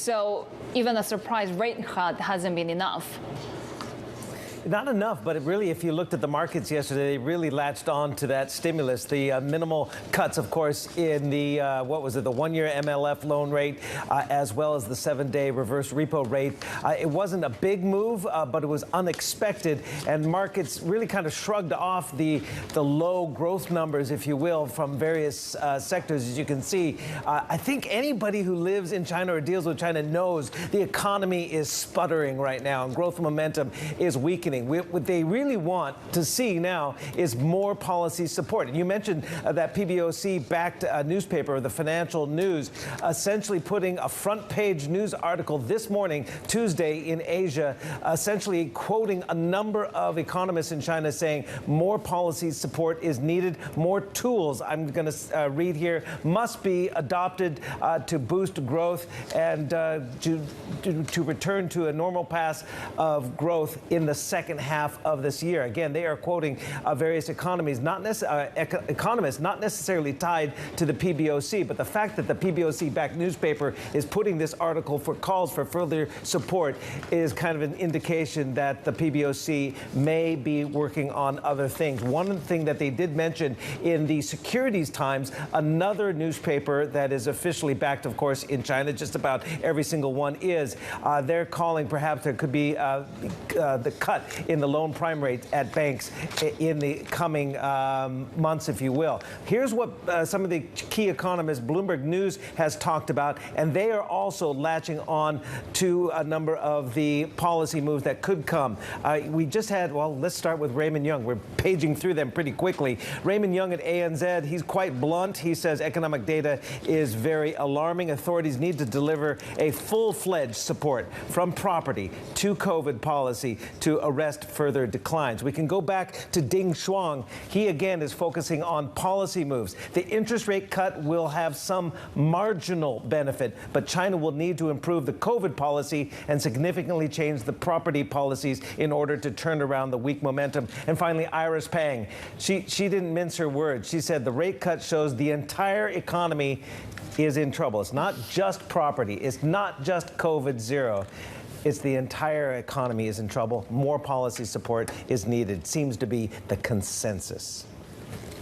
So even a surprise rate cut hasn't been enough. Not enough, but really, if you looked at the markets yesterday, they really latched on to that stimulus. The minimal cuts, of course, in the, the one-year MLF loan rate, as well as the 7-day reverse repo rate. It wasn't a big move, but it was unexpected, and markets really kind of shrugged off the low growth numbers, if you will, from various sectors, as you can see. I think anybody who lives in China or deals with China knows the economy is sputtering right now, and growth momentum is weakening. What they really want to see now is more policy support. And you mentioned that PBOC-backed newspaper, the Financial News, essentially putting a front-page news article this morning, Tuesday, in Asia, essentially quoting a number of economists in China saying more policy support is needed, more tools, I'm going to read here, must be adopted to boost growth and to return to a normal path of growth in the second half of this year. Again, they are quoting various economists, not necessarily tied to the PBOC, but the fact that the PBOC-backed newspaper is putting this article for calls for further support is kind of an indication that the PBOC may be working on other things. One thing that they did mention in the Securities Times, another newspaper that is officially backed, of course, in China, just about every single one is, they're calling perhaps there could be the cut in the loan prime rate at banks in the coming months, if you will. Here's what some of the key economists Bloomberg News has talked about, and they are also latching on to a number of the policy moves that could come. We just had, well, let's start with Raymond Young. We're paging through them pretty quickly. Raymond Young at ANZ, he's quite blunt. He says economic data is very alarming. Authorities need to deliver a full-fledged support from property to COVID policy to arrest further declines. We can go back to Ding Shuang. He again is focusing on policy moves. The interest rate cut will have some marginal benefit, but China will need to improve the COVID policy and significantly change the property policies in order to turn around the weak momentum. And finally, Iris Pang. She didn't mince her words. She said the rate cut shows the entire economy is in trouble. It's not just property. It's not just COVID zero. It's the entire economy is in trouble. More policy support is needed. Seems to be the consensus.